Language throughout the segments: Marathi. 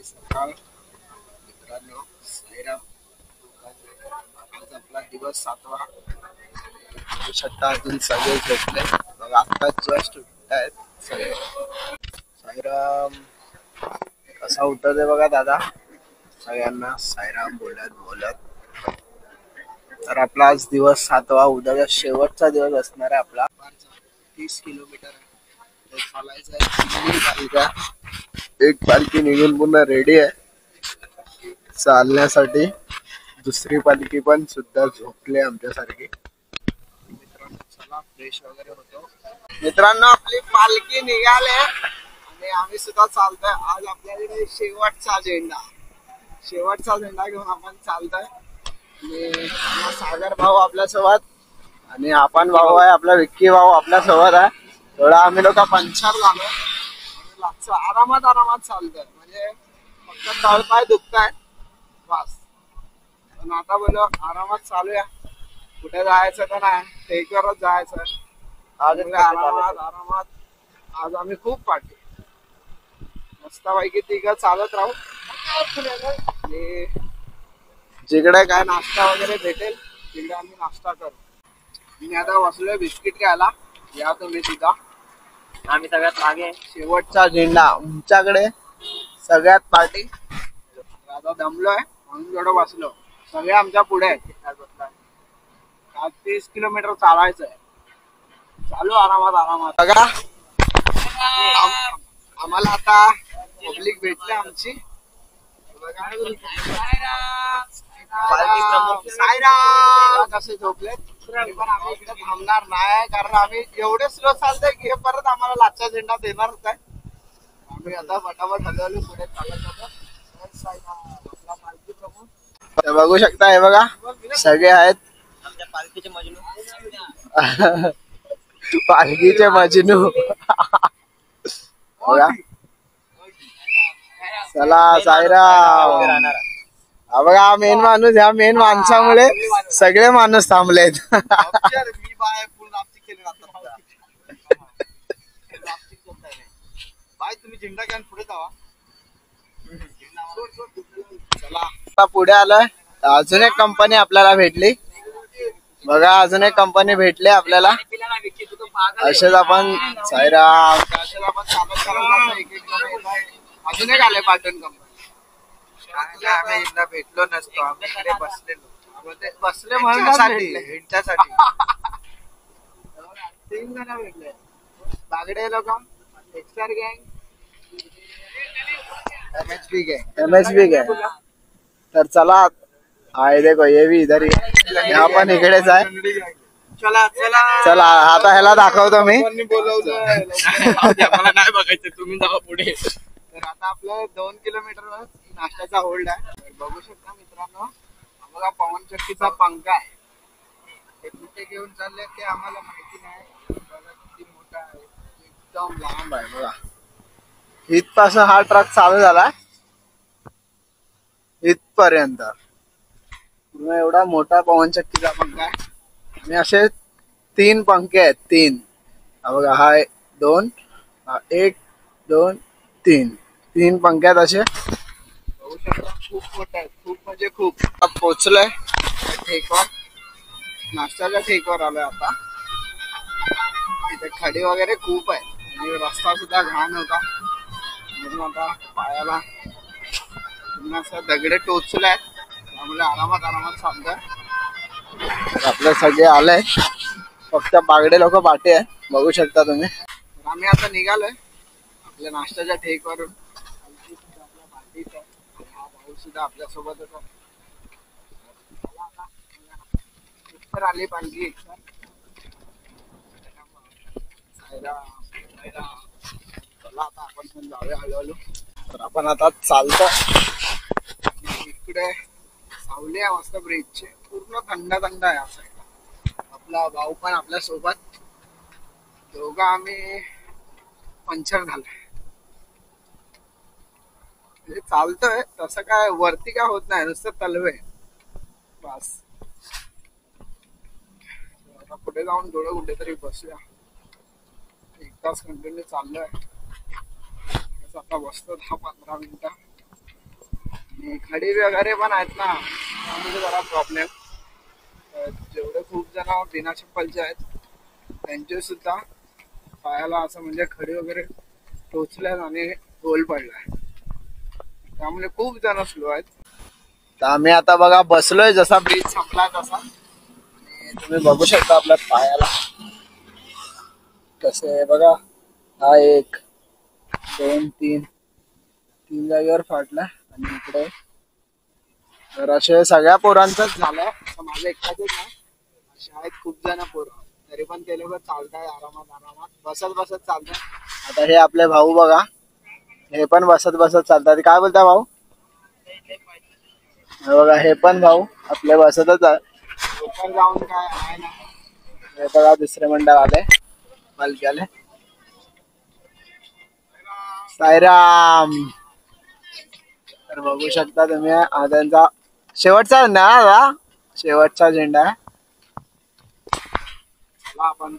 सकाळ मित्रांनो, साईराम. आज आपला दिवस 7वा. अजून सगळे झोपले बघा, आता जस्ट उठतायत सगळे. साईराम कसा उठत आहे बघा दादा, सगळ्यांना साईराम बोलत बोलत. तर आपला आज दिवस 7वा, उद्याचा शेवटचा दिवस असणार आहे आपला. 30 किलोमीटर चालायचं आहे. एक पालखी निघून पुन्हा रेडी आहे चालण्यासाठी. दुसरी पालखी पण सुद्धा झोपले आमच्यासारखी. मित्रांनो चला फ्रेश वगैरे होतो. मित्रांनो आपली पालखी निघाले आणि आम्ही सुद्धा चालतोय. आज आपल्याकडे शेवटचा झेंडा घेऊन आपण चालतोय. आणि सागर भाऊ आपल्यासोबत आणि आपण भाऊ आहे, आपला विक्की भाऊ आपल्यासोबत आहे. थोडा आम्ही लोक पंचर झालो, आरामात चालतोय. म्हणजे फक्त तळपाय दुखताय बस, पण आता बोलो आरामात चालूया. कुठे जायचं तर नाही, टेकवरच जायचं. आज आरामात आज आम्ही खूप पाठी मस्तपैकी तिघं चालत राहू. आणि जिकडे काय नाश्ता वगैरे भेटेल तिकडे आम्ही नाश्ता करू. मी आता बसलोय बिस्किट घ्यायला. या तुम्ही तिथं, आम्ही सगळ्यात मागे. शेवटचा झेंडा उंचाकडे, सगळ्यात पाठी. आता दमलोय म्हणून थोडं बसलो. सगळे आमच्या पुढे आहेत. 30 किलोमीटर चालायचंय. चालू आरामात बघा. आम्हाला आता पब्लिक भेटले आमची. कसे झोपले पण आम्ही इकडे थांबणार नाही, कारण आम्ही एवढे स्लो चालतोय की परत आम्हाला लाचा झेंडा देणारच आहे. आम्ही आता फटाफट हलवलो पुढे चालत जातो. बघू शकता, हे बघा सगळे आहेत आमच्या पालखीचे मजनू. पालखीचे मजनू बघा. चला साईराम. हा बघा, हा मेन माणूस. ह्या मेन माणसामुळे सगळे माणूस थांबलेत. चला पुढे आलोय. अजून एक कंपनी आपल्याला भेटली बघा. अजून एक कंपनी भेटली आपल्याला. असेच आपण साईराम अजून एक आले पाटण कंपनी. आम्ही इथं भेटलो नसतो, आम्ही इकडे बसले म्हणून भेटण्यासाठी. 3 जण भेटले. बागडे लोक, एक्सर गँग, एमएचबी गँग. तर चला, आए देखो ये भी इधर ही, यहाँ पण इकडेच आहे. चला आता ह्याला दाखवतो मी. मला नाही बघायचं, तुम्ही जावा पुढे. तर आता आपलं 2 किलोमीटर नाश्त्याचा होल्ड आहे. बघू शकता मित्रांनो, आम्हाला पवन चक्कीचा पंखा आहे. ते कुठे घेऊन चालले ते आम्हाला माहिती नाही. बघा किती मोठा आहे, एकदम लांब आहे बघा. इथपासून हा ट्रक चालू झाला इथपर्यंत. एवढा मोठा पवन चक्कीचा पंखा आहे. आणि असे 3 पंखे आहेत. 3 बघा, हा 2, हा 1, 2, 3 पंखे आहेत असे. बघू शकता खूप मोठा आहे, खूप म्हणजे खूप. पोचलोय ठेकवर, नाश्त्याच्या ठेकवर आलोय आता. इथे खडी वगैरे खूप आहे आणि रस्ता सुद्धा घाण होता, म्हणून आता पायाला असं दगडे टोचले आहेत. त्यामुळे आरामात चालतोय. आपले सगळे आले, फक्त बागडे लोक पाठी आहे. बघू शकता तुम्ही. आम्ही आता निघालोय आपल्या नाश्त्याच्या ठेकवरून. भाऊ सुद्धा आपल्या सोबत होता. आली पालखी. चला आता आपण पण जाऊया हळूहळू. तर आपण आता चालतो. इकडे सावली आहे मस्त ब्रिजचे, पूर्ण थंड आहे असं. आपला भाऊ पण आपल्या सोबत. दोघं आम्ही पंचर झालोय. म्हणजे चालतोय तसं काय वरती काय होत नाही, नुसतं तलवे बस. पुढे जाऊन थोडं कुठेतरी बसूया. 1 तास कंटिन्यू चाललोय. आता बसतो 10-15 मिनिटं. खडी वगैरे पण आहेत ना, त्यामध्ये जरा प्रॉब्लेम. जेवढे खूप जण बिना चप्पलचे आहेत त्यांचे सुद्धा पायाला असं म्हणजे खडी वगैरे टोचल्यात आणि गोल पडलाय, त्यामुळे खूप जण स्लो आहेत. तर आम्ही आता बघा बसलोय, जसा ब्रिज संपला तसा. आणि तुम्ही बघू शकता आपल्या पायाला कसे आहे बघा. हा एक दोन तीन तीन जागेवर फाटला. आणि इकडे तर असे सगळ्या पोरांचंच झालंय, असं माझं एकटाच नाही. शाळेत खूप जण पोरं, तरी पण ते लोक चालताय आरामात आरामात, बसत बसत चालतात. आता हे आपले भाऊ बघा, हे पण बसत बसत चालतात. काय बोलता भाऊ? हे बघा हे पण भाऊ आपले बसतच जाऊन काय आहे ना. हे बघा दुसरे मंडळ आले पालख्याले. साईराम. तर बघू शकता तुम्ही हा त्यांचा शेवटचा झेंडा आहे, शेवटचा झेंडा आहे. आपण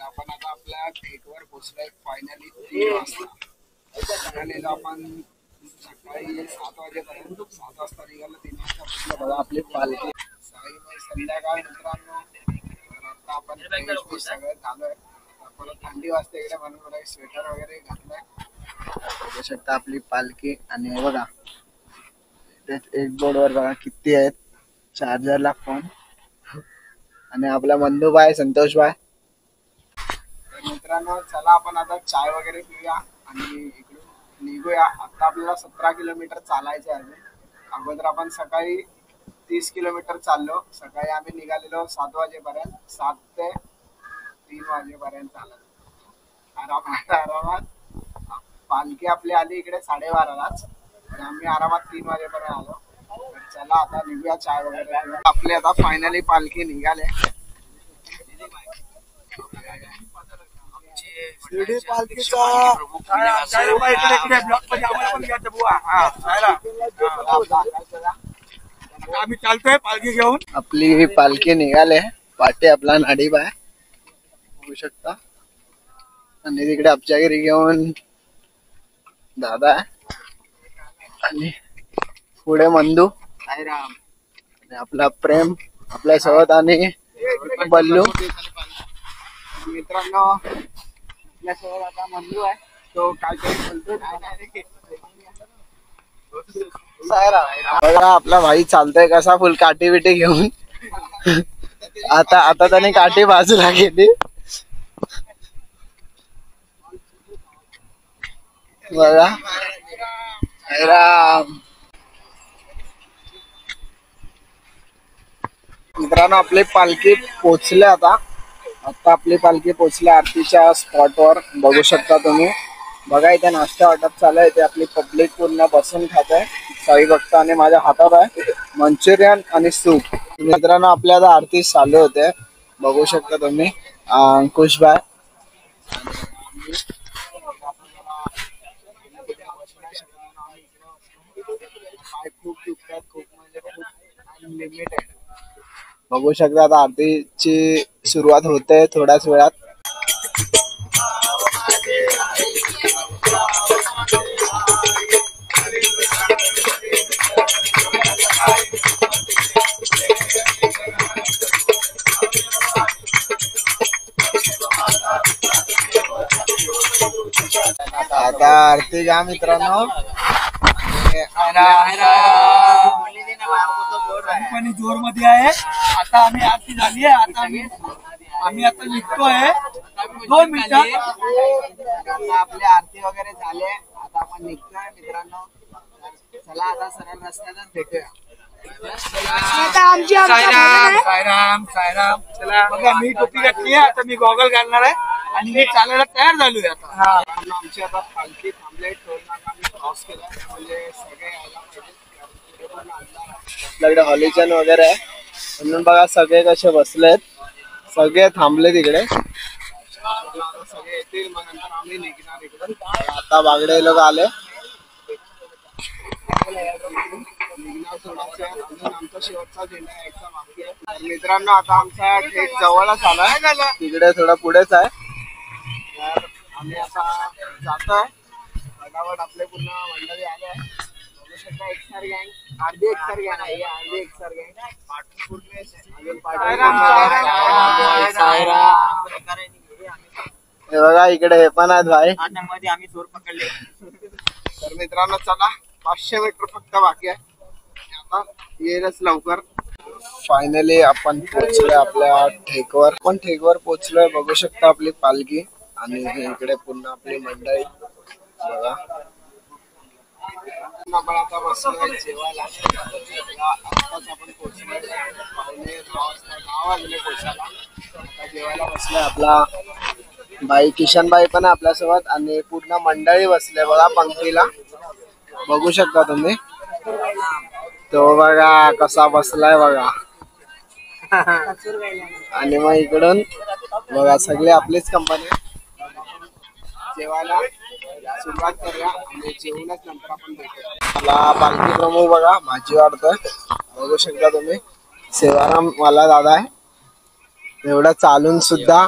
आपण आता आपल्या गेटवर पोहोचलोय फायनली 3 वाजता. आपण सकाळी 7 वाजेपर्यंत 7 वाजता निघालो, 3 वाजता पोहोचलो. बघा आपली पालखी संध्याकाळ मित्रांनो. आता आपण सगळं झालोय, परत थंडी वाजते इकडे म्हणून स्वेटर वगैरे घातलंय. बघू शकता आपली पालखी. आणि बघा एक बोर्डवर बघा किती आहेत, चार्जरला फोन. आणि आपला मंदूबाई संतोषबाई. मित्रांनो चला आपण आता चाय वगैरे पिऊया आणि इकडून निघूया. आता आपल्याला 17 किलोमीटर चालायचं आहे. अगोदर आपण सकाळी 30 किलोमीटर चाललो. सकाळी आम्ही निघालेलो 7 वाजेपर्यंत, 7 ते 3 वाजेपर्यंत चालत आरामात आरामात. पालखी आपली आली इकडे 12:30लाच, आणि आम्ही आरामात 3 वाजेपर्यंत आलो. चला आता निघूया चाय वगैरे. आपली आता फायनली पालखी निघाले. आम्ही चालतोय पालखी घेऊन. आपली पालखी निघाले. पाटे आपला नाडीबाय बघू शकता. आणि तिकडे आमच्या घरी घेऊन दादा आणि पुढे मंदू आणि आपला प्रेम आपल्या सोबत आणि बल्लू. मित्रांनो आपल्यासोबत आता मंदू आहे, तो काहीतरी बोलतो. बघा आपला भाई चालतोय कसा, फुल काठी बिटी घेऊन. आता त्याने काठी बाजूला घेतली. बघा मित्रांनो आपली पालखी पोचले. आता आपली पालखी पोचली आरतीच्या स्पॉटवर. बघू शकता तुम्ही. बघा इथे नाश्ता वाटप चालू आहे. इथे आपली पब्लिक पूर्ण बसून खात आहे. साई भक्त आणि माझ्या हातात आहे मंचुरियन आणि सूप. मित्रांनो आपल्या आता आरती चालू होते. बघू शकता तुम्ही. अंकुशबाई खूप दुखतात, खूप म्हणजे खूप अनलिमिटेड. बघू शकता आता आरतीची सुरुवात होते थोड्याच वेळात. आता आरती घ्या मित्रांनो. जोर मध्ये आहे. आता आम्ही आरती झाली आहे. आता आम्ही आता निघतोय 2 मिनिटं. आपली आरती वगैरे झाले. आता आपण निघतोय मित्रांनो. चला आता सरळ रस्त्यातच भेटूया. साईराम साईराम साईराम. चला बघा मी टोपी घातली आहे. आता मी गॉगल घालणार आहे आणि मी चालायला तयार झालोय आता. आमची आता पालखी थांबले. टोल नाका आम्ही क्रॉस केला, म्हणजे सगळे यायला पाहिजे. आपल्याकडे हॉलिचन वगैरे आहे म्हणून बघा सगळे कसे बसलेत. सगळे थांबले तिकडे. सगळे येतील मग नंतर आम्ही निघणार इकडे. आता बागडे लोक आले. आमचा शेवटचा झेंडा यायचा बाकी आहे. मित्रांनो आता आमचा थेट जवळच आलाय. तिकडे थोडा पुढेच आहे. आम्ही आता जातोय फटाफट. आपले पूर्ण मंडळी आले आहे. बघू शकता एक्सर गँग, अर्धी एक्सर गँग आहे, अर्धी एक्सर गँग. हे बघा इकडे हे पण आहेत भाई. मध्ये आम्ही चोर पकडले. तर मित्रांनो चला, 500 मीटर फक्त बाकी आहे. आता येईलच लवकर. फायनली आपण पोहोचलोय आपल्या ठेकवर. आपण ठेकवर पोहोचलोय. बघू शकता आपली पालखी आणि इकडे पुन्हा आपली मंडळी बघा. आपण आता बसलोय जेवायला. आताच आपण पोहोचलोय. पावणे 9 वाजले पोहोचायला. आता जेवायला बसलोय. आपला भाई किशन भाई पण आहे आपल्यासोबत आणि पूर्ण मंडळी बसले बघा पंक्तीला. बघू शकता तुम्ही. तो बघा कसा बसलाय बघा. आणि मग इकडून बघा सगळे आपलीच कंपनी. जेवायला सुरुवात करूया आणि जेवूनच नंतर आपण भेटूया. मला पालखी प्रमुख बघा भाजी वाढतोय. बघू शकता तुम्ही. सेवाराम मला दादा आहे. एवढा चालून सुद्धा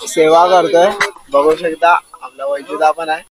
सेवा करतोय. बघू शकता आपला वैजुदा पण आहे.